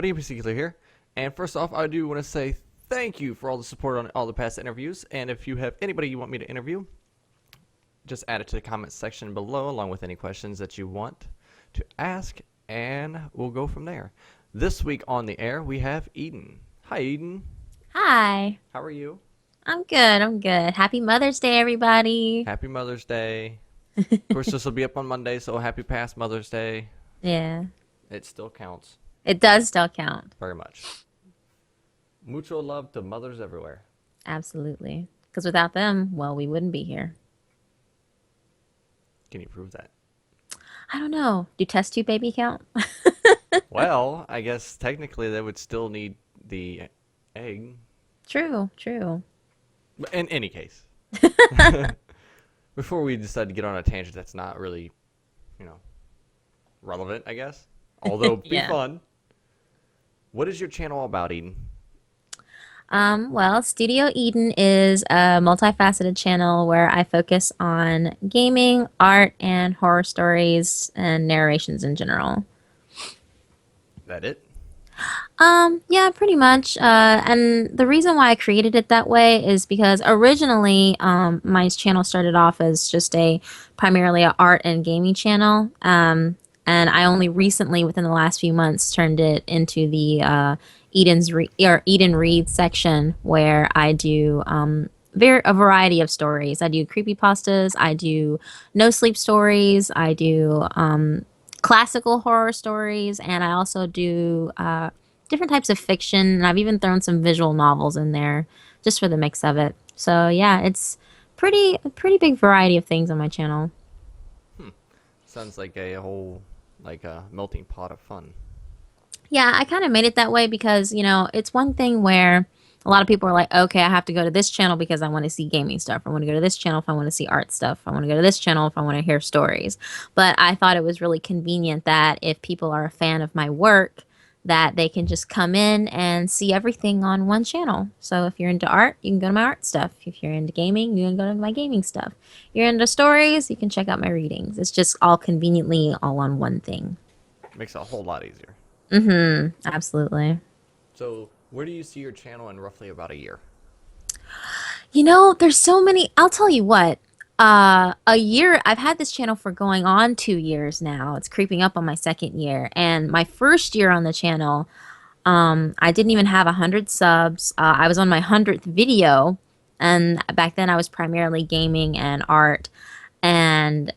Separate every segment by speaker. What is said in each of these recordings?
Speaker 1: everybody, NPCKiller here. And first off, I do want to say thank you for all the support on all the past interviews. And if you have anybody you want me to interview, just add it to the comments section below, along with any questions that you want to ask, and we'll go from there. This week on the air, we have Eden. Hi, Eden.
Speaker 2: Hi.
Speaker 1: How are you?
Speaker 2: I'm good. I'm good. Happy Mother's Day, everybody.
Speaker 1: Happy Mother's Day. Of course, this will be up on Monday, so happy past Mother's Day.
Speaker 2: Yeah.
Speaker 1: It still counts
Speaker 2: It does still count.
Speaker 1: very much. Mucho love to mothers everywhere.
Speaker 2: Absolutely. Because without them, well, we wouldn't be here.
Speaker 1: Can you prove that?
Speaker 2: I don't know. Do test tube baby count?
Speaker 1: Well, I guess technically they would still need the egg.
Speaker 2: True. True.
Speaker 1: But in any case, before we decide to get on a tangent that's not really, relevant, I guess, although be
Speaker 2: Yeah.
Speaker 1: fun. What is your channel all about, Eden?
Speaker 2: Well, Studio Eden is a multifaceted channel where I focus on gaming, art, and horror stories and narrations in general.
Speaker 1: That it?
Speaker 2: Yeah, pretty much. And the reason why I created it that way is because originally, my channel started off as just a primarily a art and gaming channel. And I only recently, within the last few months, turned it into the Eden Reads section where I do a variety of stories. I do creepypastas, I do no sleep stories, I do classical horror stories, and I also do different types of fiction. And I've even thrown some visual novels in there just for the mix of it. So yeah, it's a pretty big variety of things on my channel.
Speaker 1: Sounds like a whole, like a melting pot of fun.
Speaker 2: Yeah, I kind of made it that way because, it's one thing where a lot of people are like, okay, I have to go to this channel because I want to see gaming stuff. I want to go to this channel if I want to see art stuff. I want to go to this channel if I want to hear stories. But I thought it was really convenient that if people are a fan of my work, that they can just come in and see everything on one channel. So if you're into art, you can go to my art stuff. If you're into gaming, you can go to my gaming stuff. You're into stories, you can check out my readings. It's just all conveniently all on one thing.
Speaker 1: Makes it a whole lot easier.
Speaker 2: Mm-hmm. Absolutely.
Speaker 1: So, where do you see your channel in roughly about a year?
Speaker 2: There's so many. I'll tell you what. A year. I've had this channel for going on 2 years now. It's creeping up on my second year. And my first year on the channel, I didn't even have 100 subs. I was on my 100th video, and back then I was primarily gaming and art. And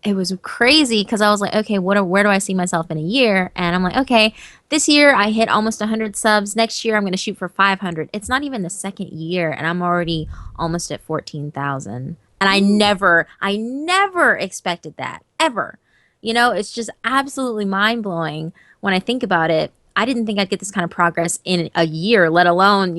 Speaker 2: it was crazy because I was like, okay, where do I see myself in a year? And I'm like, okay, this year I hit almost 100 subs. Next year I'm going to shoot for 500. It's not even the second year, and I'm already almost at 14,000. And I never expected that ever. It's just absolutely mind blowing when I think about it. I didn't think I'd get this kind of progress in a year, let alone,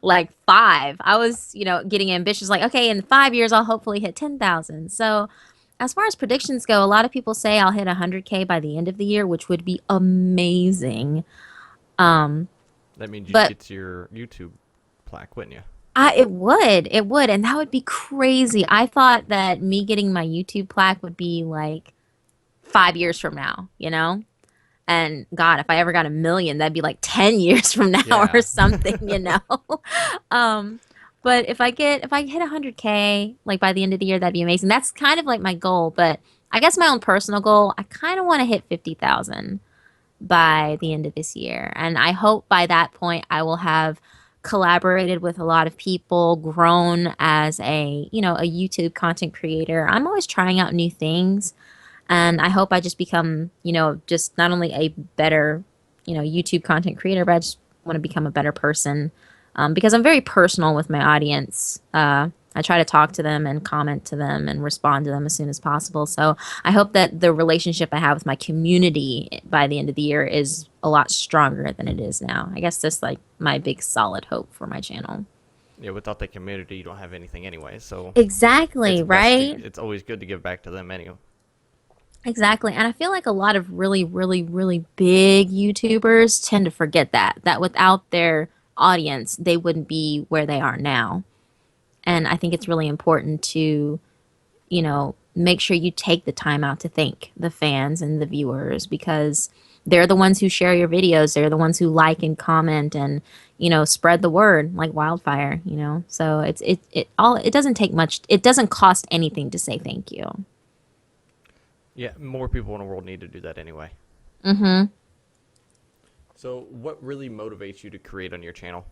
Speaker 2: like five. I was, getting ambitious, like, okay, in 5 years, I'll hopefully hit 10,000. So, as far as predictions go, a lot of people say I'll hit 100K by the end of the year, which would be amazing. Um,
Speaker 1: That means you'd
Speaker 2: but
Speaker 1: get to your YouTube plaque, wouldn't you?
Speaker 2: it would, and that would be crazy. I thought that me getting my YouTube plaque would be like 5 years from now. And God, if I ever got a million, that'd be like 10 years from now or
Speaker 1: Yeah.
Speaker 2: something. Um, but if I hit 100K like by the end of the year, that'd be amazing. That's kind of like my goal, but I guess my own personal goal, I kind of want to hit 50,000 by the end of this year. And I hope by that point I will have collaborated with a lot of people, grown as a YouTube content creator. I'm always trying out new things, and I hope I just become, just not only a better, YouTube content creator, but I just want to become a better person, because I'm very personal with my audience. I try to talk to them and comment to them and respond to them as soon as possible. So I hope that the relationship I have with my community by the end of the year is a lot stronger than it is now. I guess that's like my big solid hope for my channel.
Speaker 1: Yeah, without the community, you don't have anything anyway. So it's
Speaker 2: Exactly,
Speaker 1: best to.
Speaker 2: right?
Speaker 1: It's always good to give back to them anyway.
Speaker 2: Exactly. And I feel like a lot of really, really, really big YouTubers tend to forget that without their audience, they wouldn't be where they are now. And I think it's really important to, make sure you take the time out to thank the fans and the viewers because they're the ones who share your videos. They're the ones who like and comment and, spread the word like wildfire. So it doesn't take much. It doesn't cost anything to say thank you.
Speaker 1: Yeah, more people in the world need to do that anyway.
Speaker 2: Mm-hmm.
Speaker 1: So, what really motivates you to create on your channel?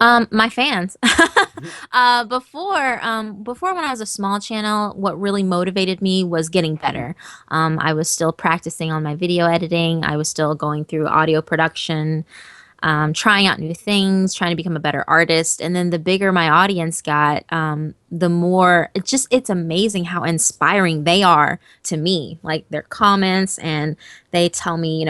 Speaker 2: My fans. Before when I was a small channel, what really motivated me was getting better. I was still practicing on my video editing. I was still going through audio production, trying out new things, trying to become a better artist. And then the bigger my audience got, the more it's amazing how inspiring they are to me. Like their comments, and they tell me,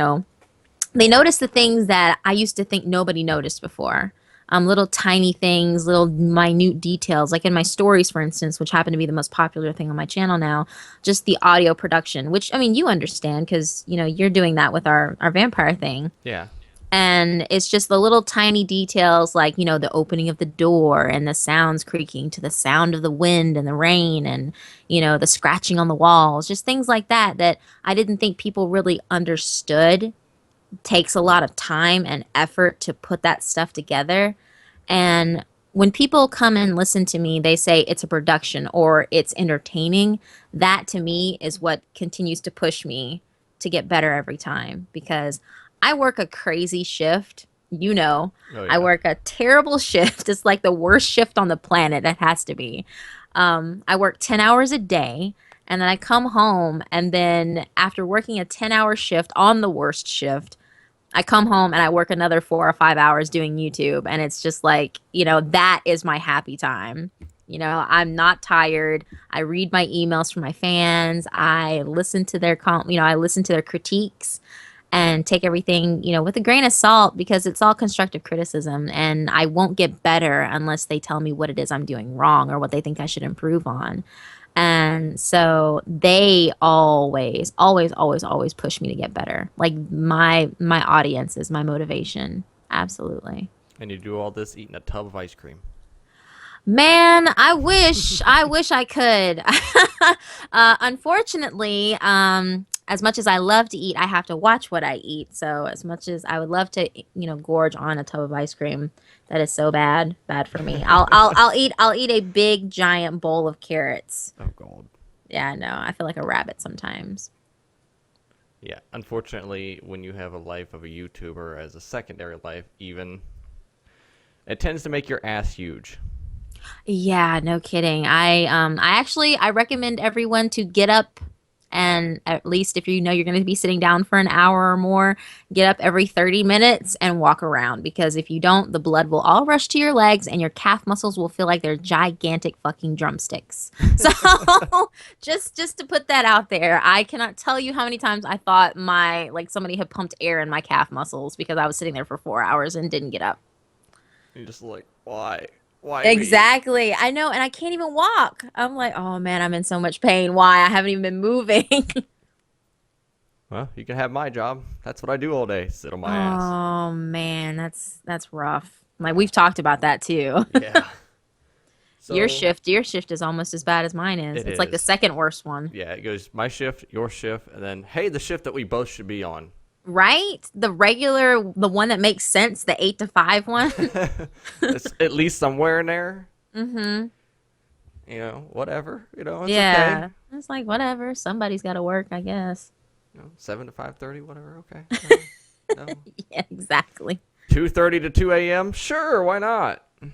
Speaker 2: they notice the things that I used to think nobody noticed before. Little tiny things, little minute details, like in my stories, for instance, which happen to be the most popular thing on my channel now, just the audio production, which, I mean, you understand because, you're doing that with our vampire thing.
Speaker 1: Yeah.
Speaker 2: And it's just the little tiny details like, the opening of the door and the sounds creaking to the sound of the wind and the rain and, the scratching on the walls, just things like that that I didn't think people really understood. Takes a lot of time and effort to put that stuff together. And when people come and listen to me, they say it's a production or it's entertaining. That to me is what continues to push me to get better every time because I work a crazy shift.
Speaker 1: Oh,
Speaker 2: I
Speaker 1: yeah.
Speaker 2: work a terrible shift. It's like the worst shift on the planet. It has to be. I work 10 hours a day. And then I come home, and then after working a 10-hour shift on the worst shift, I come home and I work another 4 or 5 hours doing YouTube. And it's just like, that is my happy time. I'm not tired. I read my emails from my fans. I listen to I listen to their critiques and take everything, with a grain of salt because it's all constructive criticism. And I won't get better unless they tell me what it is I'm doing wrong or what they think I should improve on. And so they always, always, always, always push me to get better. Like my audience is my motivation. Absolutely.
Speaker 1: And you do all this eating a tub of ice cream.
Speaker 2: Man, I wish I could. Unfortunately, as much as I love to eat, I have to watch what I eat. So as much as I would love to, gorge on a tub of ice cream, that is so bad for me. I'll eat a big giant bowl of carrots.
Speaker 1: Oh, God.
Speaker 2: Yeah, no, I feel like a rabbit sometimes.
Speaker 1: Yeah. Unfortunately, when you have a life of a YouTuber as a secondary life, even, it tends to make your ass huge.
Speaker 2: Yeah, no kidding. I recommend everyone to get up and at least if you're going to be sitting down for an hour or more, get up every 30 minutes and walk around because if you don't, the blood will all rush to your legs and your calf muscles will feel like they're gigantic fucking drumsticks. So just to put that out there, I cannot tell you how many times I thought somebody had pumped air in my calf muscles because I was sitting there for 4 hours and didn't get up.
Speaker 1: You're just like, why? Why me?
Speaker 2: Exactly. I know, and I can't even walk. I'm like, oh man, I'm in so much pain. Why? I haven't even been moving.
Speaker 1: Well, you can have my job. That's what I do all day. Sit on my ass.
Speaker 2: Oh man, that's rough. Like we've talked about that too.
Speaker 1: Yeah. So
Speaker 2: Your shift is almost as bad as mine is.
Speaker 1: it
Speaker 2: It's like the
Speaker 1: is.
Speaker 2: second worst one.
Speaker 1: Yeah, it goes my shift, your shift, and then hey, the shift that we both should be on.
Speaker 2: Right? The one that makes sense, the 8 to 5 one.
Speaker 1: It's at least somewhere in there.
Speaker 2: Mm-hmm.
Speaker 1: Whatever. It's
Speaker 2: Yeah.
Speaker 1: okay.
Speaker 2: It's like whatever. Somebody's got to work, I guess.
Speaker 1: 7 to 5:30, whatever. Okay. No.
Speaker 2: Yeah, exactly.
Speaker 1: 2:30 to 2 a.m. Sure, why not? Of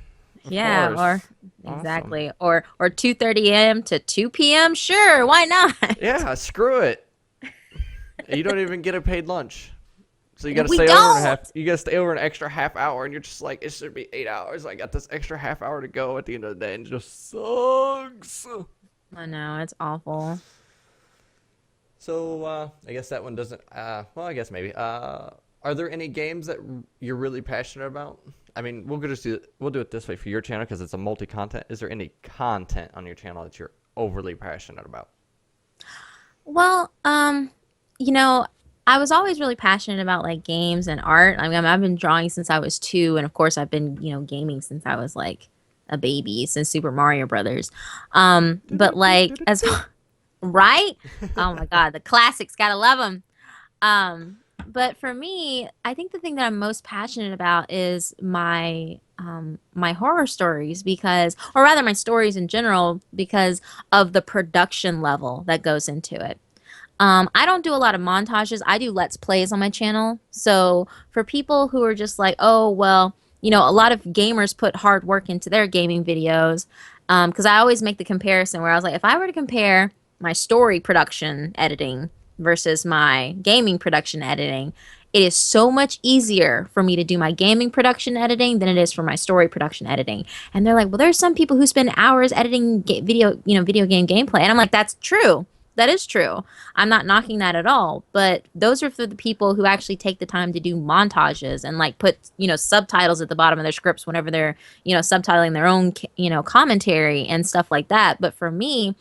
Speaker 2: Yeah,
Speaker 1: course.
Speaker 2: or
Speaker 1: Awesome.
Speaker 2: exactly. Or 2:30 a.m. to 2 p.m. Sure, why not?
Speaker 1: Yeah, screw it. You don't even get a paid lunch. So you got to
Speaker 2: We
Speaker 1: stay over
Speaker 2: don't.
Speaker 1: you got to stay over an extra half hour and you're just like it should be 8 hours. I got this extra half hour to go at the end of the day and it just sucks.
Speaker 2: I know, it's awful.
Speaker 1: So I guess that one doesn't well, I guess maybe. Are there any games that you're really passionate about? I mean, we'll do it this way for your channel because it's a multi-content. Is there any content on your channel that you're overly passionate about?
Speaker 2: Well, you know, I was always really passionate about like games and art. I mean, I've been drawing since I was 2, and of course, I've been, gaming since I was like a baby, since Super Mario Brothers. But like, right? Oh my God, the classics, gotta love them. But for me, I think the thing that I'm most passionate about is my horror stories because, or rather my stories in general, because of the production level that goes into it. I don't do a lot of montages. I do let's plays on my channel. So for people who are just like, oh, well, a lot of gamers put hard work into their gaming videos. Because I always make the comparison where I was like, if I were to compare my story production editing versus my gaming production editing, it is so much easier for me to do my gaming production editing than it is for my story production editing. And they're like, well, there's some people who spend hours editing video game gameplay. And I'm like, that's true. That is true. I'm not knocking that at all, but those are for the people who actually take the time to do montages and like put, subtitles at the bottom of their scripts whenever they're, subtitling their own, commentary and stuff like that. But for me,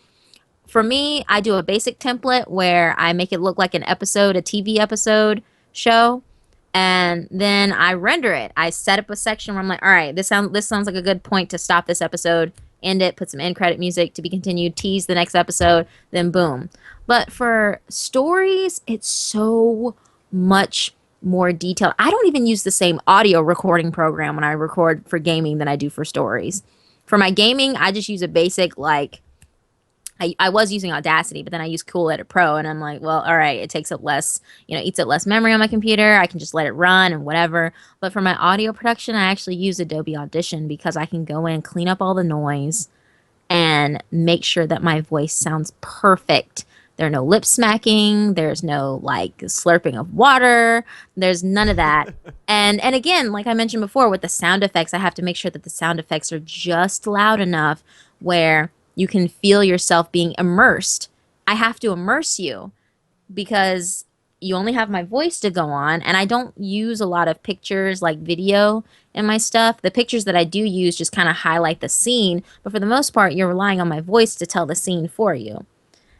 Speaker 2: I do a basic template where I make it look like an episode, a TV episode show, and then I render it. I set up a section where I'm like, all right, this sounds like a good point to stop this episode, end it, put some end credit music to be continued, tease the next episode, then boom. But for stories, it's so much more detailed. I don't even use the same audio recording program when I record for gaming than I do for stories. For my gaming, I just use a basic like I was using Audacity, but then I use Cool Edit Pro, and I'm like, well, all right, it takes up less, eats up less memory on my computer. I can just let it run and whatever. But for my audio production, I actually use Adobe Audition because I can go in, clean up all the noise, and make sure that my voice sounds perfect. There are no lip smacking. There's no like slurping of water. There's none of that. And again, like I mentioned before, with the sound effects, I have to make sure that the sound effects are just loud enough where you can feel yourself being immersed. I have to immerse you because you only have my voice to go on, and I don't use a lot of pictures like video in my stuff. The pictures that I do use just kind of highlight the scene, but for the most part, you're relying on my voice to tell the scene for you.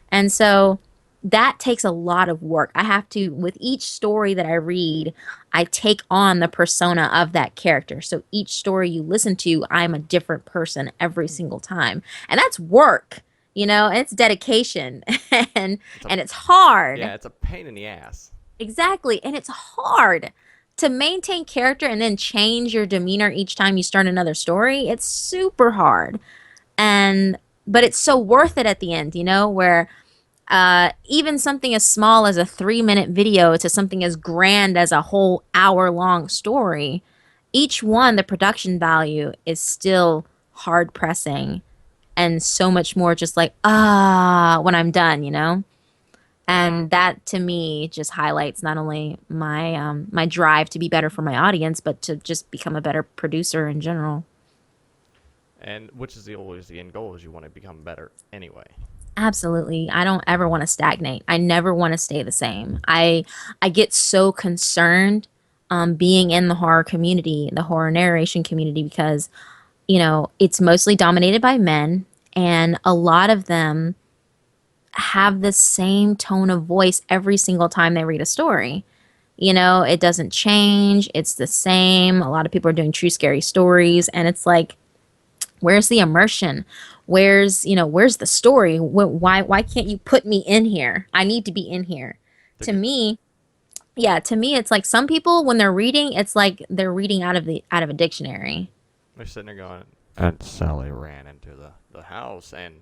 Speaker 2: And so that takes a lot of work. I have to, with each story that I read, I take on the persona of that character. So each story you listen to, I'm a different person every single time. And that's work, and it's dedication and
Speaker 1: It's a
Speaker 2: and it's hard.
Speaker 1: Yeah, it's a pain in the ass.
Speaker 2: Exactly. And it's hard to maintain character and then change your demeanor each time you start another story. It's super hard. And but it's so worth it at the end, where even something as small as a 3-minute video to something as grand as a whole hour-long story, each one, the production value is still hard pressing and so much more just like, when I'm done. And that to me just highlights not only my drive to be better for my audience, but to just become a better producer in general.
Speaker 1: And which is always the end goal is you want to become better anyway.
Speaker 2: Absolutely. I don't ever want to stagnate. I never want to stay the same. I get so concerned being in the horror community, the horror narration community, because, it's mostly dominated by men, and a lot of them have the same tone of voice every single time they read a story. It doesn't change. It's the same. A lot of people are doing true scary stories, and it's like, where's the immersion? Where's the story? Why can't you put me in here? I need to be in here. To me, yeah, to me it's like some people when they're reading, it's like they're reading out of a dictionary.
Speaker 1: They're sitting there going, and Sally ran into the house and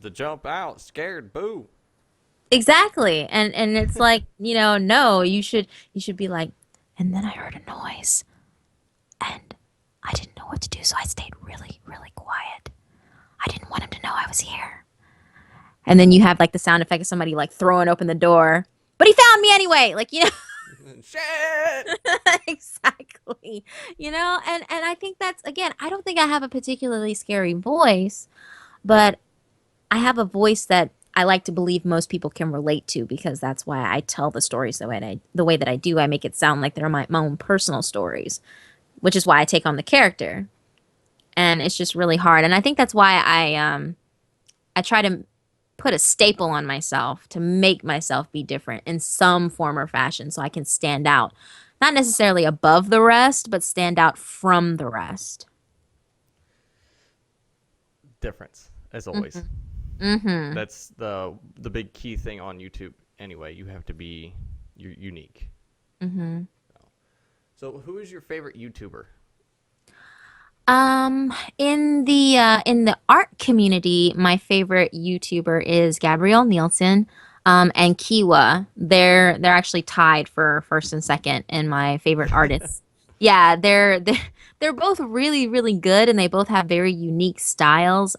Speaker 1: the jump out, scared, boo.
Speaker 2: Exactly. And it's like, no, you should be like, and then I heard a noise and I didn't know what to do, so I stayed really, really quiet. I didn't want him to know I was here. And then you have like the sound effect of somebody like throwing open the door. But he found me anyway. Like,
Speaker 1: Shit!
Speaker 2: exactly. And I think that's again, I don't think I have a particularly scary voice, but I have a voice that I like to believe most people can relate to because that's why I tell the stories the way that I do. I make it sound like they're my own personal stories, which is why I take on the character. And it's just really hard. And I think that's why I try to put a staple on myself to make myself be different in some form or fashion so I can stand out. Not necessarily above the rest, but stand out from the rest.
Speaker 1: Difference, as always.
Speaker 2: Mm-hmm.
Speaker 1: That's the big key thing on YouTube anyway. You have to be you're unique.
Speaker 2: Hmm.
Speaker 1: So, who is your favorite YouTuber?
Speaker 2: In the art community, my favorite YouTuber is Gabrielle Nielsen, and Kiwa. They're actually tied for first and second in my favorite artists. Yeah, they're both really really good, and they both have very unique styles.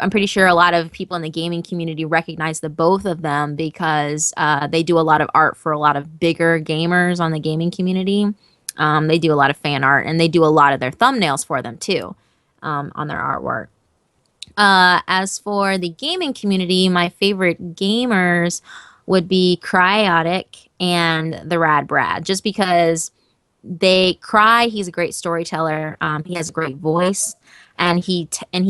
Speaker 2: I'm pretty sure a lot of people in the gaming community recognize the both of them because they do a lot of art for a lot of bigger gamers on the gaming community. They do a lot of fan art and they do a lot of their thumbnails for them too, on their artwork. As for the gaming community, my favorite gamers would be Cryotic and the Rad Brad, just because they cry. He's a great storyteller. He has a great voice, and he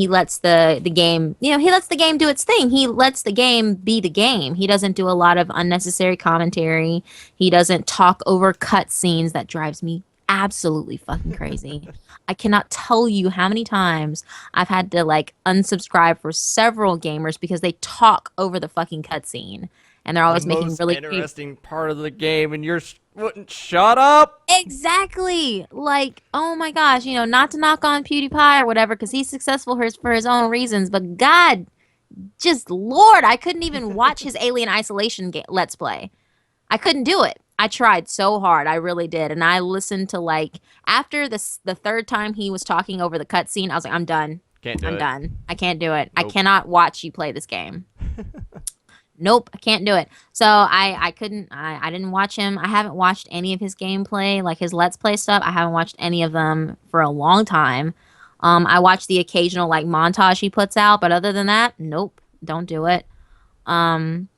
Speaker 2: lets the game. He lets the game do its thing. He lets the game be the game. He doesn't do a lot of unnecessary commentary. He doesn't talk over cutscenes. That drives me absolutely fucking crazy. I cannot tell you how many times I've had to like unsubscribe for several gamers because they talk over the fucking cutscene, and they're
Speaker 1: The
Speaker 2: always making
Speaker 1: most
Speaker 2: really creepy.
Speaker 1: interesting part of the game, and you're wouldn't shut up.
Speaker 2: Exactly. Like, oh my gosh, not to knock on PewDiePie or whatever, because he's successful for his own reasons, but God, just Lord, I couldn't even watch his Alien Isolation Let's Play. I couldn't do it. I tried so hard. I really did. And I listened to like, after the third time he was talking over the cutscene, I was like, I'm done.
Speaker 1: Can't do
Speaker 2: I'm
Speaker 1: it.
Speaker 2: done. I can't do it. I
Speaker 1: Nope.
Speaker 2: cannot watch you play this game. Nope, I can't do it. So I couldn't I didn't watch him. I haven't watched any of his gameplay, like his Let's Play stuff. I haven't watched any of them for a long time. I watch the occasional like montage he puts out, but other than that, nope, don't do it. And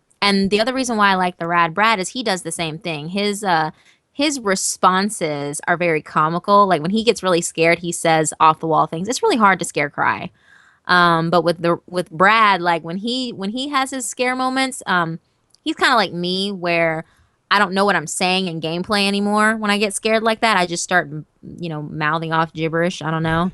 Speaker 2: the other reason why I like the Rad Brad is he does the same thing. His responses are very comical. Like when he gets really scared, he says off the wall things. It's really hard to scare cry. But with Brad, like when he has his scare moments, he's kind of like me where I don't know what I'm saying in gameplay anymore. When I get scared like that, I just start, mouthing off gibberish. I don't know.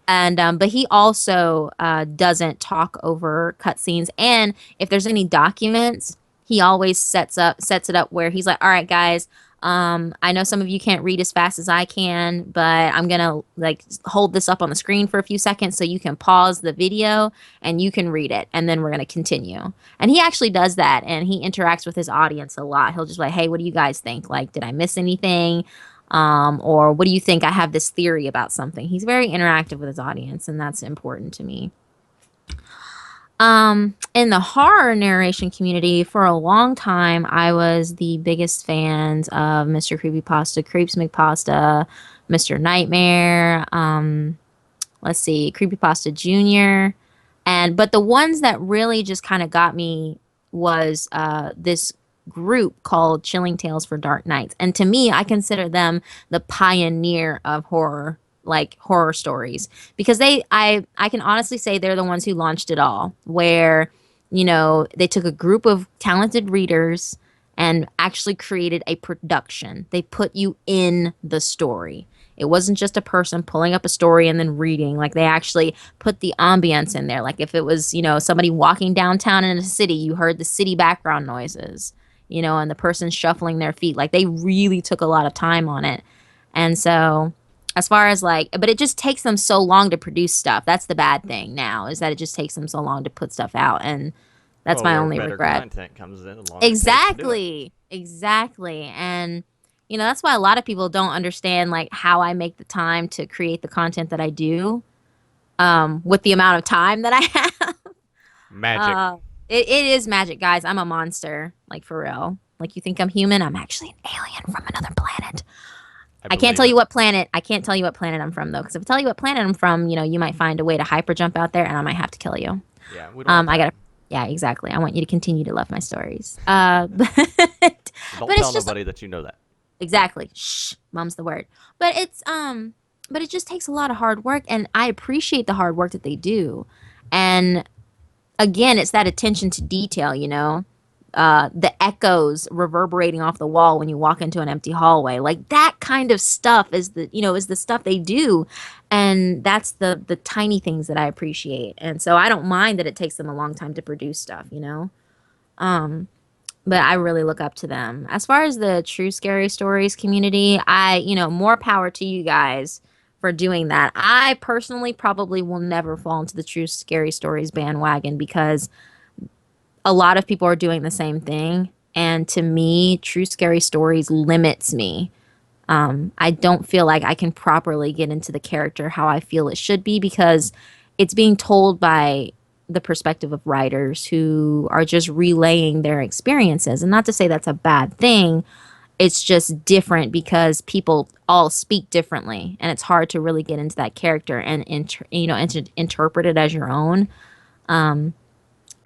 Speaker 2: And but he also doesn't talk over cutscenes. And if there's any documents, he always sets it up where he's like, "All right, guys, I know some of you can't read as fast as I can, but I'm gonna like hold this up on the screen for a few seconds so you can pause the video and you can read it, and then we're gonna continue." And he actually does that, and he interacts with his audience a lot. He'll just be like, "Hey, what do you guys think? Like, did I miss anything? Or what do you think? I have this theory about something." He's very interactive with his audience, and that's important to me. In the horror narration community, for a long time, I was the biggest fans of Mr. Creepypasta, Creeps McPasta, Mr. Nightmare, let's see, Creepypasta Jr. But the ones that really just kind of got me was this group called Chilling Tales for Dark Nights. And to me, I consider them the pioneer of horror, like horror stories, because I can honestly say they're the ones who launched it all, where they took a group of talented readers and actually created a production. They put you in the story. It wasn't just a person pulling up a story and then reading. Like they actually put the ambience in there. Like if it was, somebody walking downtown in a city, you heard the city background noises, and the person shuffling their feet. Like they really took a lot of time on it. And so as far as like, but it just takes them so long to produce stuff. That's the bad thing now, is that it just takes them so long to put stuff out. And that's
Speaker 1: Well,
Speaker 2: my
Speaker 1: where
Speaker 2: only
Speaker 1: better
Speaker 2: regret.
Speaker 1: content comes in, the longer it takes to do it.
Speaker 2: Exactly. And that's why a lot of people don't understand like how I make the time to create the content that I do, with the amount of time that I have.
Speaker 1: Magic.
Speaker 2: It is magic, guys. I'm a monster, like for real. Like you think I'm human, I'm actually an alien from another planet.
Speaker 1: I
Speaker 2: I can't
Speaker 1: believe
Speaker 2: tell
Speaker 1: it.
Speaker 2: you what planet. I can't tell you what planet I'm from though, because if I tell you what planet I'm from, you might find a way to hyper jump out there, and I might have to kill you.
Speaker 1: Yeah, we don't want
Speaker 2: I
Speaker 1: that.
Speaker 2: gotta. Yeah, exactly. I want you to continue to love my stories.
Speaker 1: So don't
Speaker 2: But
Speaker 1: tell
Speaker 2: it's just
Speaker 1: nobody that you know that.
Speaker 2: exactly. Shh, mom's the word. But but it just takes a lot of hard work, and I appreciate the hard work that they do. And again, it's that attention to detail. The echoes reverberating off the wall when you walk into an empty hallway, like that kind of stuff is the stuff they do. And that's the tiny things that I appreciate. And so I don't mind that it takes them a long time to produce stuff. but I really look up to them. As far as the true scary stories community, more power to you guys for doing that. I personally probably will never fall into the true scary stories bandwagon because a lot of people are doing the same thing. And to me, true scary stories limits me. I don't feel like I can properly get into the character how I feel it should be because it's being told by the perspective of writers who are just relaying their experiences. And not to say that's a bad thing, it's just different because people all speak differently and it's hard to really get into that character and interpret it as your own.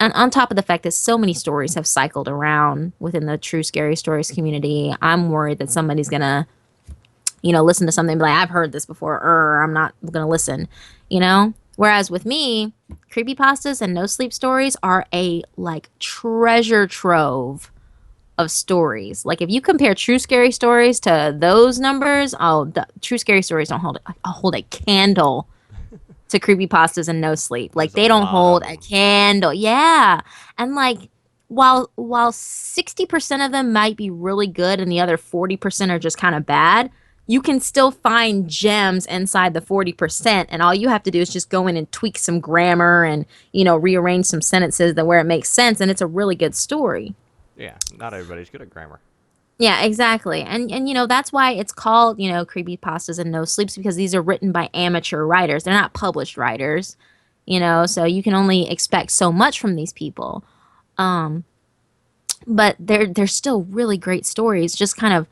Speaker 2: And on top of the fact that so many stories have cycled around within the true scary stories community, I'm worried that somebody's gonna listen to something and be like, I've heard this before, or I'm not going to listen. Whereas with me, creepypastas and no sleep stories are a like treasure trove of stories. Like if you compare true scary stories to those numbers, oh, the true scary stories don't hold a candle to creepypastas and no sleep. Like
Speaker 1: There's a
Speaker 2: they don't
Speaker 1: lot of
Speaker 2: hold a
Speaker 1: them.
Speaker 2: candle. Yeah. And like while 60% of them might be really good and the other 40% are just kind of bad, you can still find gems inside the 40% and all you have to do is just go in and tweak some grammar and rearrange some sentences that where it makes sense and it's a really good story.
Speaker 1: Yeah, not everybody's good at grammar.
Speaker 2: Yeah, exactly. And that's why it's called, creepy pastas and no sleeps because these are written by amateur writers. They're not published writers, so you can only expect so much from these people. Um, but they're still really great stories, just kind of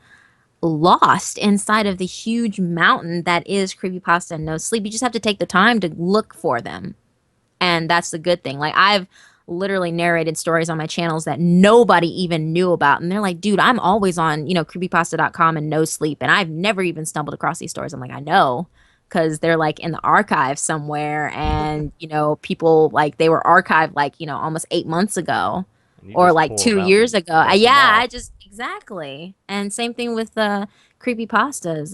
Speaker 2: lost inside of the huge mountain that is creepypasta and no sleep. You just have to take the time to look for them. And that's the good thing. Like I've literally narrated stories on my channels that nobody even knew about. And they're like, dude, I'm always on, creepypasta.com and no sleep. And I've never even stumbled across these stories. I'm like, I know. Because they're like in the archive somewhere. And, people like they were archived like, almost 8 months ago
Speaker 1: And you
Speaker 2: or
Speaker 1: just
Speaker 2: like
Speaker 1: pull them
Speaker 2: two
Speaker 1: out
Speaker 2: years
Speaker 1: and
Speaker 2: ago.
Speaker 1: dust them
Speaker 2: Yeah, I
Speaker 1: off.
Speaker 2: just, exactly. And same thing with creepy pastas.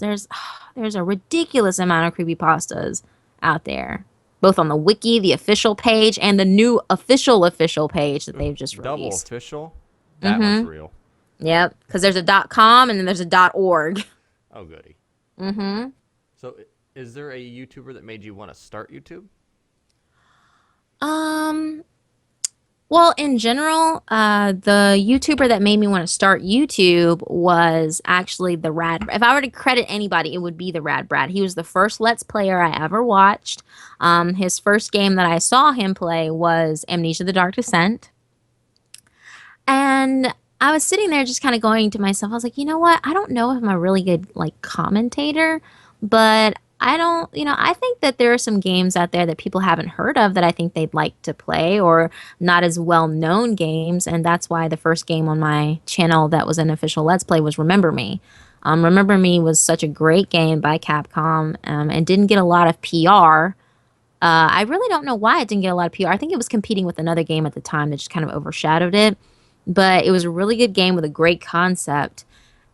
Speaker 2: There's a ridiculous amount of creepy pastas out there, both on the wiki, the official page, and the new official page that
Speaker 1: Ooh,
Speaker 2: they've just
Speaker 1: double
Speaker 2: released.
Speaker 1: official. That one's
Speaker 2: Mm-hmm.
Speaker 1: real.
Speaker 2: Yep. Because there's a .com and then there's a .org.
Speaker 1: Oh, goody.
Speaker 2: Mm-hmm.
Speaker 1: So, is there a YouTuber that made you want to start YouTube?
Speaker 2: Um. Well, in general, the YouTuber that made me want to start YouTube was actually the Rad. If I were to credit anybody, it would be the Rad Brad. He was the first Let's Player I ever watched. His first game that I saw him play was Amnesia: The Dark Descent, and I was sitting there just kind of going to myself. I was like, you know what? I don't know if I'm a really good like commentator, but I don't, I think that there are some games out there that people haven't heard of that I think they'd like to play or not as well known games. And that's why the first game on my channel that was an official Let's Play was Remember Me. Remember Me was such a great game by Capcom and didn't get a lot of PR. I really don't know why it didn't get a lot of PR. I think it was competing with another game at the time that just kind of overshadowed it. But it was a really good game with a great concept.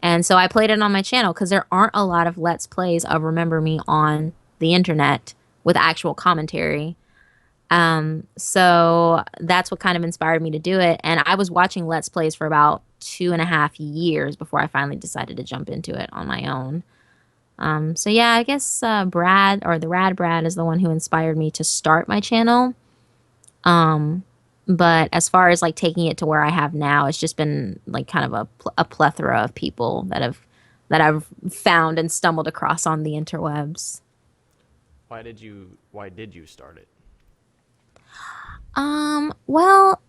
Speaker 2: And so I played it on my channel because there aren't a lot of Let's Plays of Remember Me on the internet with actual commentary. So that's what kind of inspired me to do it. And I was watching Let's Plays for about 2.5 years before I finally decided to jump into it on my own. So yeah, I guess Brad or the Rad Brad is the one who inspired me to start my channel. Um, but as far as like taking it to where I have now, it's just been like kind of a plethora of people that I've found and stumbled across on the interwebs.
Speaker 1: Why did you start it?
Speaker 2: Well,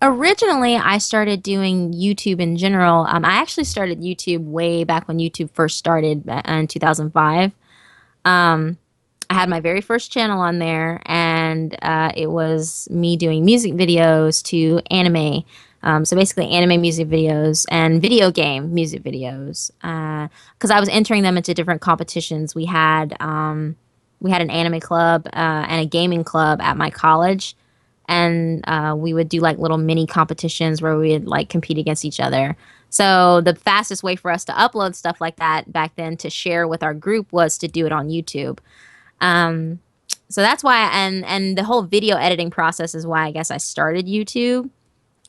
Speaker 2: originally I started doing YouTube in general. I actually started YouTube way back when YouTube first started in 2005. I had my very first channel on there, and it was me doing music videos to anime. So basically, anime music videos and video game music videos. Because I was entering them into different competitions. We had an anime club and a gaming club at my college, and we would do like little mini competitions where we would like compete against each other. So the fastest way for us to upload stuff like that back then to share with our group was to do it on YouTube. Um, so that's why, and the whole video editing process is why I guess I started YouTube.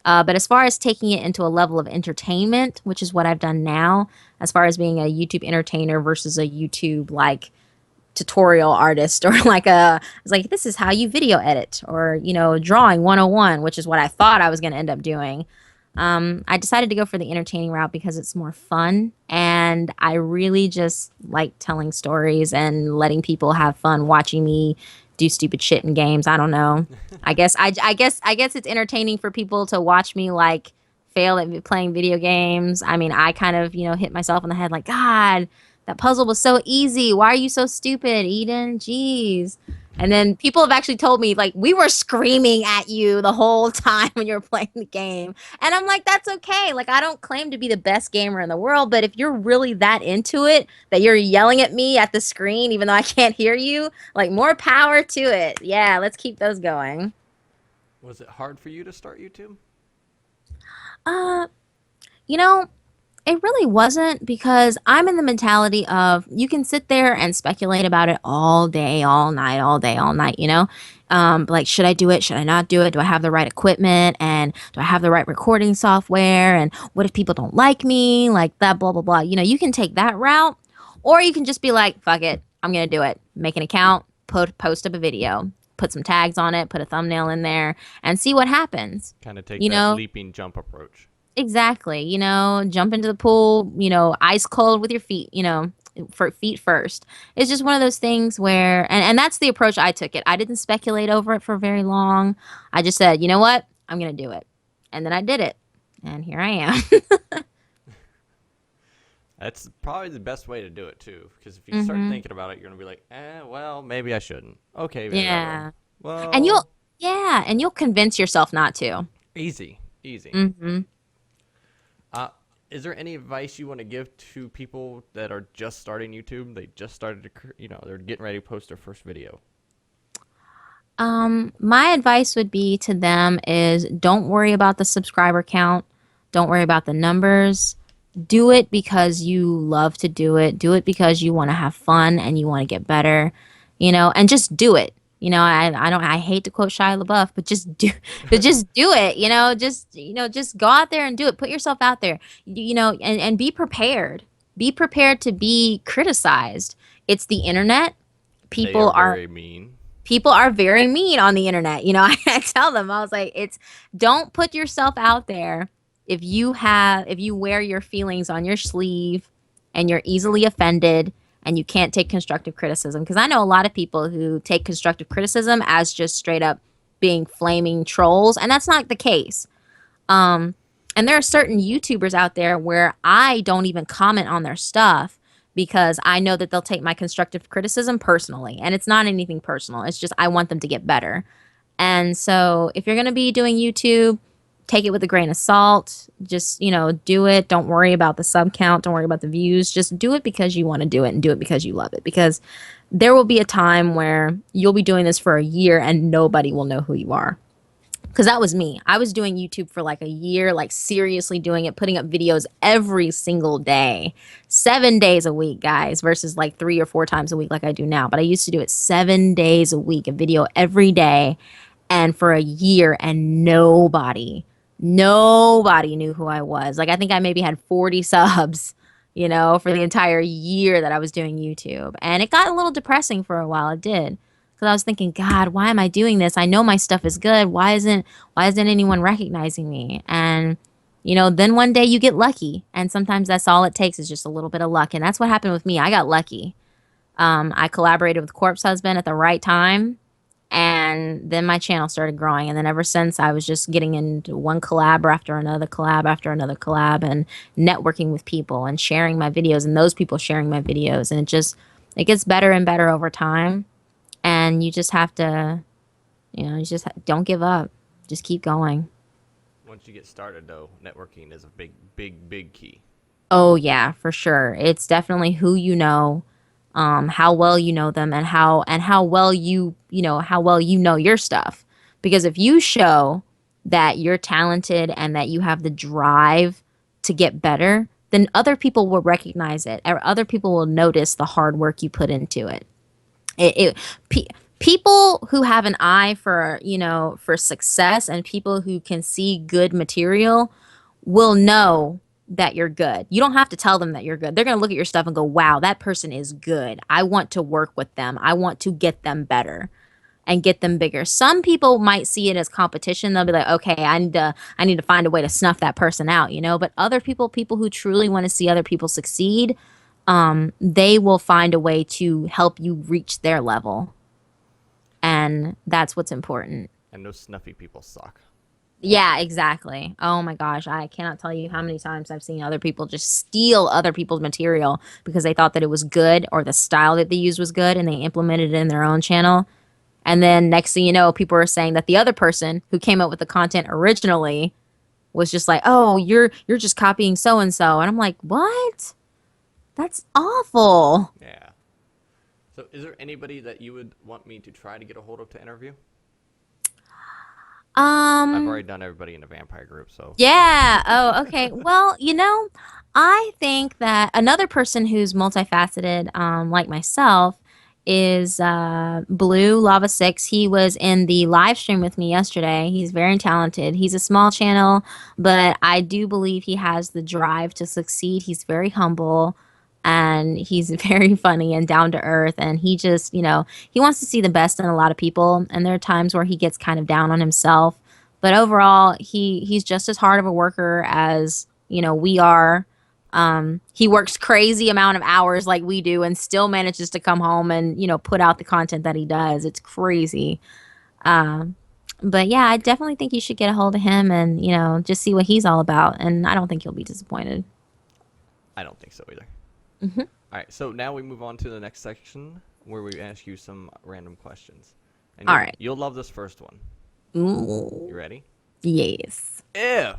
Speaker 2: But as far as taking it into a level of entertainment, which is what I've done now, as far as being a YouTube entertainer versus a YouTube like tutorial artist or like a it's like this is how you video edit or drawing 101, which is what I thought I was going to end up doing. I decided to go for the entertaining route because it's more fun and I really just like telling stories and letting people have fun watching me do stupid shit in games. I don't know. I guess it's entertaining for people to watch me like fail at playing video games. I mean, I kind of, hit myself in the head like, God, that puzzle was so easy. Why are you so stupid, Eden? Jeez. And then people have actually told me, like, we were screaming at you the whole time when you were playing the game. And I'm like, that's okay. Like, I don't claim to be the best gamer in the world, but if you're really that into it, that you're yelling at me at the screen, even though I can't hear you, like, more power to it. Yeah, let's keep those going.
Speaker 1: Was it hard for you to start YouTube?
Speaker 2: Uh, you know, It really wasn't because I'm in the mentality of you can sit there and speculate about it all day, all night, all day, all night, like, should I do it? Should I not do it? Do I have the right equipment? And do I have the right recording software? And what if people don't like me? Like that, blah, blah, blah. You can take that route or you can just be like, fuck it. I'm going to do it. Make an account, post up a video, put some tags on it, put a thumbnail in there and see what happens.
Speaker 1: Kind of take
Speaker 2: You
Speaker 1: that
Speaker 2: know,
Speaker 1: leaping jump approach.
Speaker 2: Exactly. Jump into the pool, ice cold with your feet, for feet first. It's just one of those things where, and that's the approach I took it. I didn't speculate over it for very long. I just said, you know what? I'm going to do it. And then I did it. And here I am.
Speaker 1: That's probably the best way to do it too, because if you start
Speaker 2: hmm
Speaker 1: thinking about it, you're gonna be like, well, maybe I shouldn't. Okay, maybe I will.
Speaker 2: Yeah. And
Speaker 1: Well,
Speaker 2: you'll convince yourself not to.
Speaker 1: easy, easy.
Speaker 2: hmm
Speaker 1: Uh, is there any advice you want to give to people that are just starting YouTube? They just started to, they're getting ready to post their first video.
Speaker 2: My advice would be to them is don't worry about the subscriber count. Don't worry about the numbers. Do it because you love to do it. Do it because you want to have fun and you want to get better, and just do it. I hate to quote Shia LaBeouf, but just do it, just go out there and do it. Put yourself out there, and be prepared. Be prepared to be criticized. It's the internet.
Speaker 1: They are
Speaker 2: People are
Speaker 1: very mean.
Speaker 2: people are very mean on the internet. I tell them, I was like, don't put yourself out there if you wear your feelings on your sleeve and you're easily offended and you can't take constructive criticism. Because I know a lot of people who take constructive criticism as just straight up being flaming trolls, and that's not the case. Um, and there are certain YouTubers out there where I don't even comment on their stuff because I know that they'll take my constructive criticism personally. And it's not anything personal. It's just I want them to get better. And so if you're going to be doing YouTube, take it with a grain of salt. Just, do it. Don't worry about the sub count. Don't worry about the views. Just do it because you want to do it and do it because you love it. Because there will be a time where you'll be doing this for a year and nobody will know who you are. Because that was me. I was doing YouTube for like a year, like seriously doing it, putting up videos every single day, 7 days a week, guys, versus like 3 or 4 times a week like I do now. But I used to do it 7 days a week, a video every day, and for a year, and nobody knew who I was. Like I think I maybe had 40 subs, for the entire year that I was doing YouTube. And it got a little depressing for a while. It did. Because I was thinking, God, why am I doing this? I know my stuff is good. Why isn't anyone recognizing me? And then one day you get lucky, and sometimes that's all it takes is just a little bit of luck. And that's what happened with me. I got lucky. I collaborated with Corpse Husband at the right time, and then my channel started growing. And then ever since, I was just getting into one collab after another collab after another collab, and networking with people and sharing my videos, and those people sharing my videos, and it gets better and better over time. And you just have to, don't give up. Just keep going.
Speaker 1: Once you get started, though, networking is a big, big, big key.
Speaker 2: Oh yeah, for sure. It's definitely who you know, how well you know them, and how well how well you know your stuff. Because if you show that you're talented and that you have the drive to get better, then other people will recognize it, or other people will notice the hard work you put into it. It, it pe- People who have an eye for, for success and people who can see good material will know that you're good. You don't have to tell them that you're good. They're going to look at your stuff and go, wow, that person is good. I want to work with them. I want to get them better and get them bigger. Some people might see it as competition. They'll be like, okay, I need to find a way to snuff that person out, But other people, people who truly want to see other people succeed, they will find a way to help you reach their level. And that's what's important.
Speaker 1: And those snuffy people suck.
Speaker 2: Yeah, exactly. Oh my gosh, I cannot tell you how many times I've seen other people just steal other people's material because they thought that it was good or the style that they used was good and they implemented it in their own channel. And then next thing you know, people are saying that the other person who came up with the content originally was just like, "Oh, you're just copying so and so." And I'm like, "What? That's awful."
Speaker 1: Yeah. So, is there anybody that you would want me to try to get a hold of to interview? I've
Speaker 2: Um
Speaker 1: already done everybody in the vampire group, so.
Speaker 2: Yeah. Oh, okay. Well, I think that another person who's multifaceted, like myself, is Blue Lava Six. He was in the live stream with me yesterday. He's very talented. He's a small channel, but I do believe he has the drive to succeed. He's very humble. And he's very funny and down to earth. And he just, he wants to see the best in a lot of people. And there are times where he gets kind of down on himself. But overall, he's just as hard of a worker as, we are. He works crazy amount of hours like we do and still manages to come home and, put out the content that he does. It's crazy. Um, but yeah, I definitely think you should get a hold of him and, just see what he's all about. And I don't think you'll be disappointed.
Speaker 1: I don't think so either.
Speaker 2: Hmm.
Speaker 1: All right, so now we move on to the next section where we ask you some random questions. And
Speaker 2: All
Speaker 1: you'll,
Speaker 2: right.
Speaker 1: you'll love this first one.
Speaker 2: Ooh,
Speaker 1: You ready?
Speaker 2: yes.
Speaker 1: If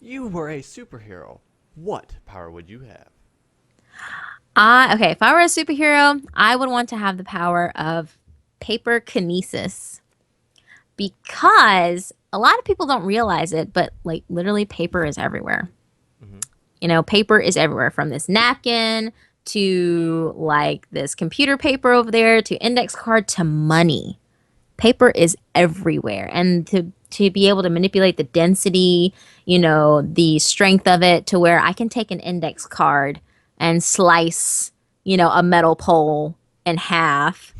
Speaker 1: you were a superhero, what power would you have?
Speaker 2: Okay, if I were a superhero, I would want to have the power of paper kinesis because a lot of people don't realize it, but like literally paper is everywhere.
Speaker 1: Hmm.
Speaker 2: Paper is everywhere from this napkin to like this computer paper over there to index card to money. Paper is everywhere. And to be able to manipulate the density, the strength of it to where I can take an index card and slice, a metal pole in half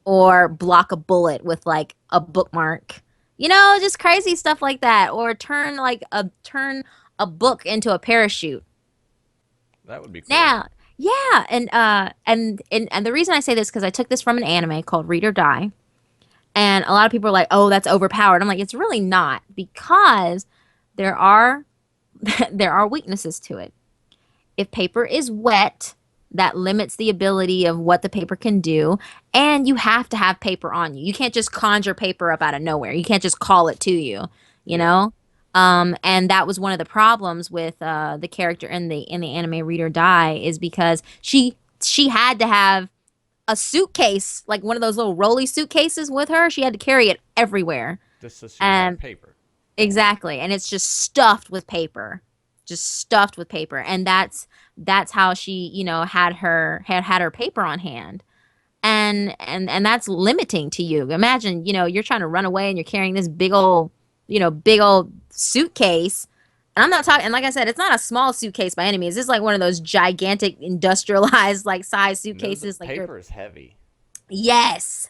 Speaker 2: or block a bullet with like a bookmark. Just crazy stuff like that or turn a book into a parachute.
Speaker 1: That would be cool.
Speaker 2: Now, yeah, and the reason I say this because I took this from an anime called Read or Die, and a lot of people are like, "Oh, that's overpowered." I'm like, it's really not because there are there are weaknesses to it. If paper is wet, that limits the ability of what the paper can do, and you have to have paper on you. You can't just conjure paper up out of nowhere. You can't just call it to you, you
Speaker 1: Yeah.
Speaker 2: know? And that was one of the problems with the character in the anime Read or Die is because she had to have a suitcase, like one of those little rolly suitcases with her. She had to carry it everywhere.
Speaker 1: Just so she would have
Speaker 2: And
Speaker 1: paper.
Speaker 2: exactly. And it's just stuffed with paper. Just stuffed with paper. And that's how she, had her paper on hand. And that's limiting to you. Imagine, you're trying to run away and you're carrying this big old suitcase. And I'm not talking, and like I said, it's not a small suitcase by any means. It's like one of those gigantic industrialized like size
Speaker 1: No, the
Speaker 2: suitcases. Like you're,
Speaker 1: paper is heavy.
Speaker 2: yes.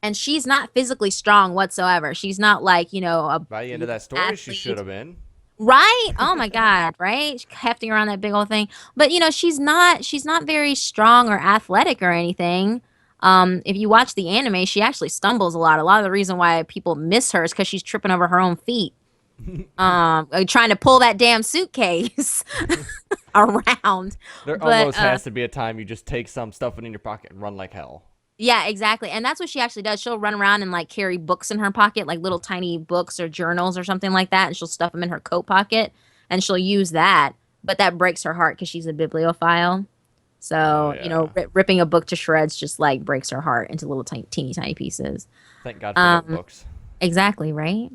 Speaker 2: And she's not physically strong whatsoever. She's not like, a
Speaker 1: By the end of that story, she should
Speaker 2: athlete.
Speaker 1: have been.
Speaker 2: Right? Oh my God, right? Hefting around that big old thing. But she's not very strong or athletic or anything. If you watch the anime, she actually stumbles a lot. A lot of the reason why people miss her is because she's tripping over her own feet. Trying to pull that damn suitcase around.
Speaker 1: There
Speaker 2: But
Speaker 1: almost has to be a time you just take some, stuff it in your pocket, and run like hell.
Speaker 2: yeah, exactly. And that's what she actually does. She'll run around and like carry books in her pocket, like little tiny books or journals or something like that, and she'll stuff them in her coat pocket and she'll use that. But that breaks her heart because she's a bibliophile.
Speaker 1: Oh,
Speaker 2: So,
Speaker 1: yeah.
Speaker 2: ripping a book to shreds just like breaks her heart into little tiny, teeny tiny pieces.
Speaker 1: Thank God for
Speaker 2: Um,
Speaker 1: notebooks.
Speaker 2: exactly, right?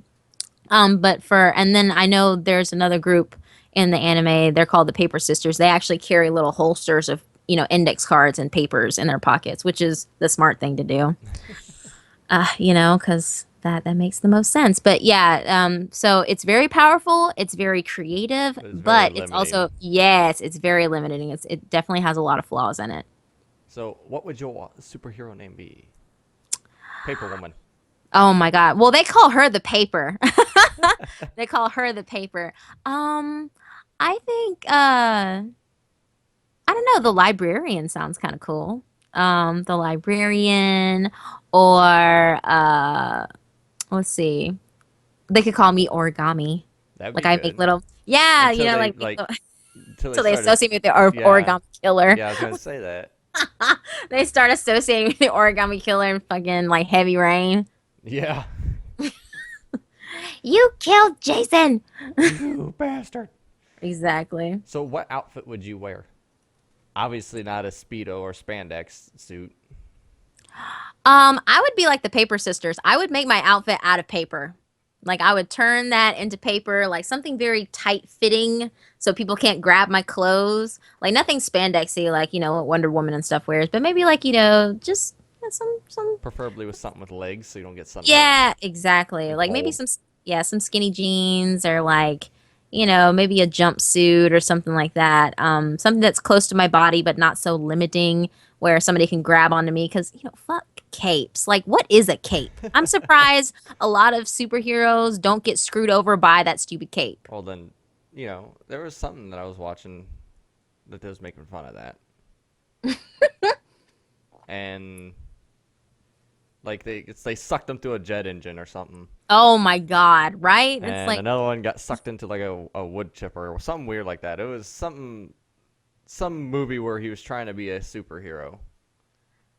Speaker 2: And then I know there's another group in the anime. They're called the Paper Sisters. They actually carry little holsters of, index cards and papers in their pockets, which is the smart thing to do. Because that makes the most sense. But yeah, so it's very powerful. It's very creative,
Speaker 1: But it's very
Speaker 2: but it's
Speaker 1: limiting.
Speaker 2: also yes, it's very limiting. It definitely has a lot of flaws in it.
Speaker 1: So, what would your superhero name be? Paper Woman.
Speaker 2: Oh my God. Well, they call her the paper. They call her the paper. Um, I think I don't know, the librarian sounds kind of cool. The librarian or let's see. They could call me origami.
Speaker 1: That'd
Speaker 2: Like
Speaker 1: be
Speaker 2: I make
Speaker 1: good.
Speaker 2: little yeah,
Speaker 1: Until they
Speaker 2: like make
Speaker 1: like, until they
Speaker 2: so they
Speaker 1: started.
Speaker 2: associate me with the
Speaker 1: Yeah,
Speaker 2: origami killer.
Speaker 1: yeah. I was gonna say that.
Speaker 2: They start associating with the origami killer and fucking like heavy rain.
Speaker 1: Yeah.
Speaker 2: You killed Jason.
Speaker 1: You bastard.
Speaker 2: Exactly.
Speaker 1: So, what outfit would you wear? Obviously, not a speedo or spandex suit.
Speaker 2: I would be like the Paper Sisters. I would make my outfit out of paper. Like I would turn that into paper, like something very tight fitting so people can't grab my clothes. Like nothing spandexy like, what Wonder Woman and stuff wears, but maybe like, just some
Speaker 1: Preferably with something with legs, so you don't get sunburned
Speaker 2: yeah, exactly.
Speaker 1: and
Speaker 2: Like maybe
Speaker 1: cold.
Speaker 2: some skinny jeans or like, maybe a jumpsuit or something like that. Something that's close to my body but not so limiting where somebody can grab onto me because, fuck capes. Like what is a cape? I'm surprised a lot of superheroes don't get screwed over by that stupid cape.
Speaker 1: Well, then, there was something that I was watching that they was making fun of that, and like they sucked them through a jet engine or something,
Speaker 2: Oh my God, right? It's
Speaker 1: and
Speaker 2: like
Speaker 1: another one got sucked into like a wood chipper or something weird like that. It was some movie where he was trying to be a superhero.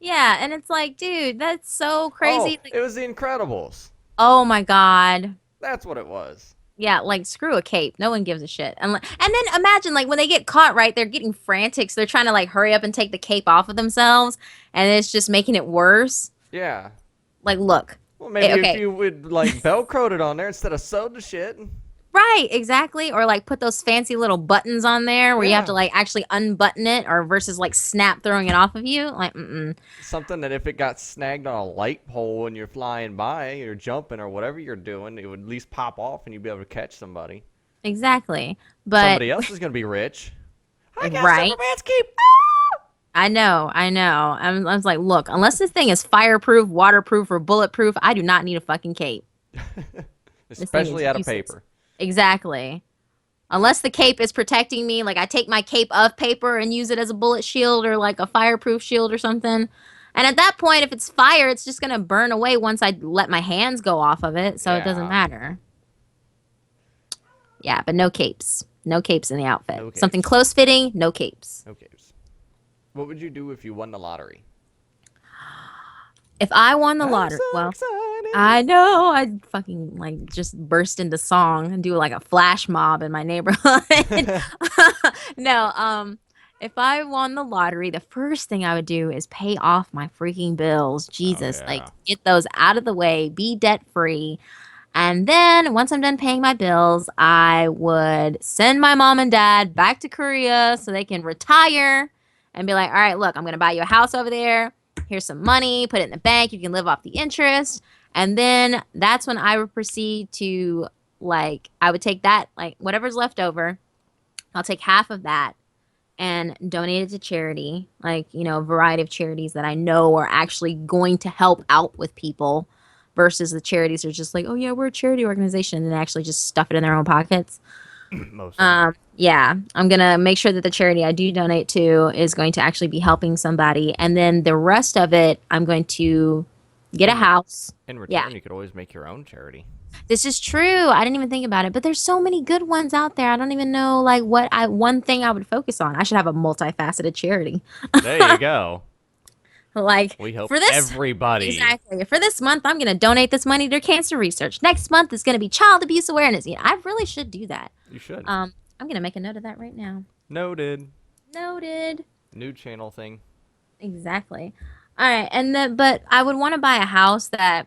Speaker 2: yeah, and it's like, dude, that's so
Speaker 1: Oh,
Speaker 2: crazy. Like,
Speaker 1: it was The Incredibles.
Speaker 2: oh my God.
Speaker 1: That's what it was.
Speaker 2: Yeah, like screw a cape. No one gives a shit. And then imagine like when they get caught, right? They're getting frantic. So they're trying to like hurry up and take the cape off of themselves, and it's just making it worse.
Speaker 1: Yeah.
Speaker 2: Like, look,
Speaker 1: Well, maybe if
Speaker 2: okay,
Speaker 1: you would like Velcroed it on there instead of sewed the shit.
Speaker 2: right, exactly. Or like put those fancy little buttons on there where you have to
Speaker 1: Yeah.
Speaker 2: like actually unbutton it, or versus like snap throwing it off of you. Like, mm-mm.
Speaker 1: Something that if it got snagged on a light pole and you're flying by, you're jumping or whatever you're doing, it would at least pop off and you'd be able to catch somebody.
Speaker 2: Exactly. But
Speaker 1: Somebody else is gonna be rich. I got
Speaker 2: right.
Speaker 1: Superman's cape.
Speaker 2: I know. I was like, look, unless this thing is fireproof, waterproof, or bulletproof, I do not need a fucking cape. This thing is
Speaker 1: Especially out of
Speaker 2: useless.
Speaker 1: paper.
Speaker 2: Exactly. Unless the cape is protecting me, like I take my cape of paper and use it as a bullet shield or like a fireproof shield or something. And at that point, if it's fire, it's just gonna burn away once I let my hands go off of it, so it doesn't
Speaker 1: Yeah.
Speaker 2: matter. Yeah, but no capes. No capes in the outfit.
Speaker 1: No
Speaker 2: Something
Speaker 1: capes.
Speaker 2: close fitting, no capes.
Speaker 1: No capes. What would you do if you won the lottery?
Speaker 2: If I won the
Speaker 1: I'm
Speaker 2: lottery,
Speaker 1: so
Speaker 2: well,
Speaker 1: excited.
Speaker 2: I know I'd fucking like just burst into song and do like a flash mob in my neighborhood. No, if I won the lottery, the first thing I would do is pay off my freaking bills.
Speaker 1: Oh
Speaker 2: Jesus, like
Speaker 1: yeah.
Speaker 2: get those out of the way, be debt free. And then once I'm done paying my bills, I would send my mom and dad back to Korea so they can retire and be like, all right, look, I'm going to buy you a house over there. Here's some money, put it in the bank. You can live off the interest. And then that's when I would proceed to, like, I would take that, like, whatever's left over, I'll take half of that and donate it to charity, like, a variety of charities that I know are actually going to help out with people versus the charities are just like, oh, yeah, we're a charity organization and they actually just stuff it in their own pockets.
Speaker 1: Most of them.
Speaker 2: Yeah, I'm going to make sure that the charity I do donate to is going to actually be helping somebody. And then the rest of it, I'm going to get a
Speaker 1: In, re-
Speaker 2: house.
Speaker 1: in
Speaker 2: Yeah,
Speaker 1: return, you could always make your own charity.
Speaker 2: this is true. I didn't even think about it, but there's so many good ones out there. I don't even know like one thing I would focus on. I should have a multifaceted charity.
Speaker 1: There you go.
Speaker 2: Like
Speaker 1: We help
Speaker 2: for this
Speaker 1: everybody.
Speaker 2: exactly. For this month, I'm going to donate this money to cancer research. Next month is going to be child abuse awareness. I really should do that.
Speaker 1: You should.
Speaker 2: I'm going to make a note of that right now.
Speaker 1: Noted.
Speaker 2: Noted.
Speaker 1: New channel thing.
Speaker 2: Exactly. All right, but I would want to buy a house that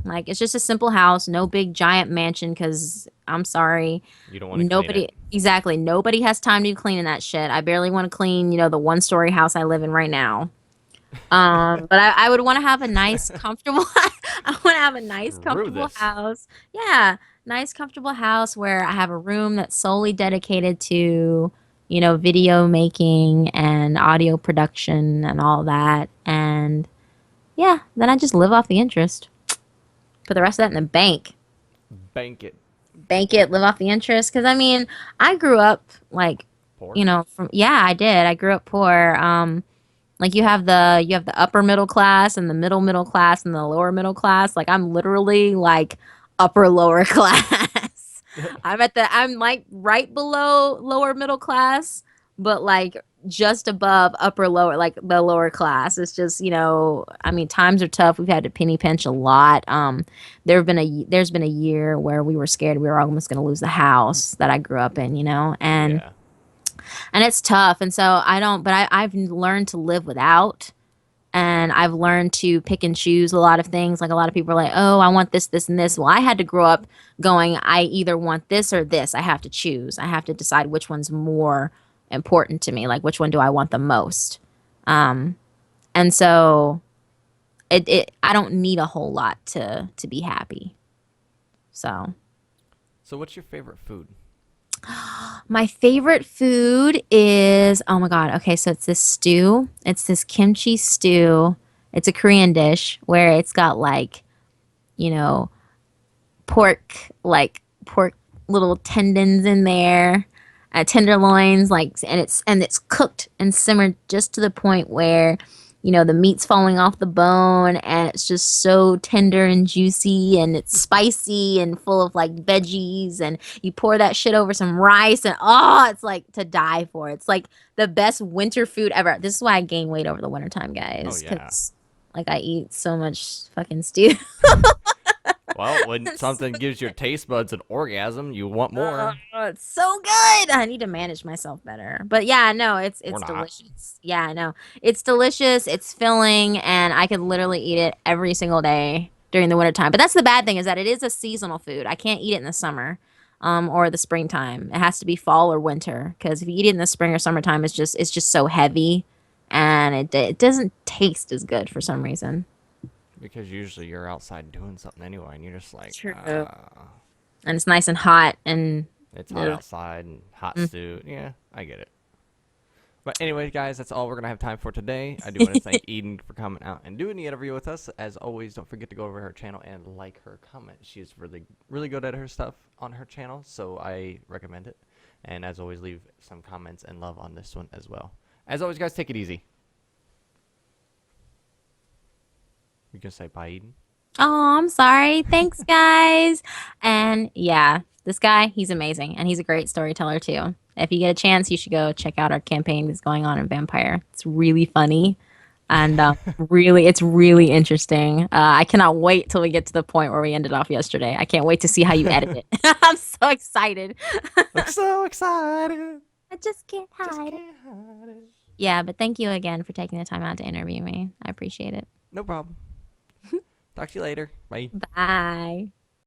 Speaker 2: like it's just a simple house, no big giant mansion cuz I'm sorry,
Speaker 1: You don't want to clean it.
Speaker 2: nobody has time to be cleaning that shit. I barely want to clean, the one-story house I live in right now. But I would want to have a nice, comfortable. I want to have a nice,
Speaker 1: Screw
Speaker 2: comfortable
Speaker 1: this.
Speaker 2: house. Yeah, nice, comfortable house where I have a room that's solely dedicated to, video making and audio production and all that. And yeah, then I just live off the interest. Put the rest of that in the bank.
Speaker 1: Bank it.
Speaker 2: Bank it, live off the interest. Because I mean, I grew up like,
Speaker 1: Poor.
Speaker 2: from yeah, I did. I grew up poor. Like you have the upper middle class and the middle class and the lower middle class. Like I'm literally like upper lower class. I'm like right below lower middle class, but like just above upper lower, like the lower class. It's just, I mean, times are tough. We've had to penny pinch a lot. There's been a year where we were scared we were almost going to lose the house that I grew up in,
Speaker 1: Yeah.
Speaker 2: and it's tough. And so I've learned to live without, and I've learned to pick and choose a lot of things. Like a lot of people are like, oh, I want this, this, and this. Well, I had to grow up going, I either want this or this. I have to choose. I have to decide which one's more important to me. Like which one do I want the most? Um, and so I don't need a whole lot to be happy. So
Speaker 1: So what's your favorite food?
Speaker 2: my favorite food is, oh my God. Okay, so it's this stew. It's this kimchi stew. It's a Korean dish where it's got like, you know, pork little tendons in there, tenderloins, like, and it's cooked and simmered just to the point where, the meat's falling off the bone, and it's just so tender and juicy, and it's spicy and full of like veggies, and you pour that shit over some rice, and oh, it's like to die for. It's like the best winter food ever. This is why I gain weight over the wintertime,
Speaker 1: Oh
Speaker 2: guys,
Speaker 1: yeah.
Speaker 2: because like I eat so much fucking stew.
Speaker 1: Well, when something gives your taste buds an orgasm, you want
Speaker 2: Oh,
Speaker 1: more.
Speaker 2: it's so good. I need to manage myself better. But yeah, no, it's
Speaker 1: Or
Speaker 2: it's
Speaker 1: not.
Speaker 2: delicious. Yeah, I know. It's delicious, it's filling, and I could literally eat it every single day during the wintertime. But that's the bad thing is that it is a seasonal food. I can't eat it in the summer, or the springtime. It has to be fall or winter. Because if you eat it in the spring or summertime, it's just so heavy, and it doesn't taste as good for some reason.
Speaker 1: Because usually you're outside doing something anyway, and you're just like,
Speaker 2: True. And it's nice and hot and
Speaker 1: it's hot
Speaker 2: ugh.
Speaker 1: outside and hot
Speaker 2: Mm.
Speaker 1: stew. Yeah, I get it. But anyway, guys, that's all we're gonna have time for today. I do want to thank Eden for coming out and doing the interview with us. As always, don't forget to go over her channel and like her comment. She's really, really good at her stuff on her channel, so I recommend it. And as always, leave some comments and love on this one as well. As always, guys, take it easy. You can say bye, Eden.
Speaker 2: Oh, I'm sorry. Thanks, guys. And yeah, this guy, he's amazing. And he's a great storyteller, too. If you get a chance, you should go check out our campaign that's going on in Vampire. It's really funny. And it's really interesting. I cannot wait till we get to the point where we ended off yesterday. I can't wait to see how you edit it. I'm so excited.
Speaker 1: I'm so excited.
Speaker 2: I just can't
Speaker 1: Just
Speaker 2: hide it.
Speaker 1: can't hide it.
Speaker 2: Yeah, but thank you again for taking the time out to interview me. I appreciate it.
Speaker 1: No problem. Talk to you later. Bye.
Speaker 2: Bye.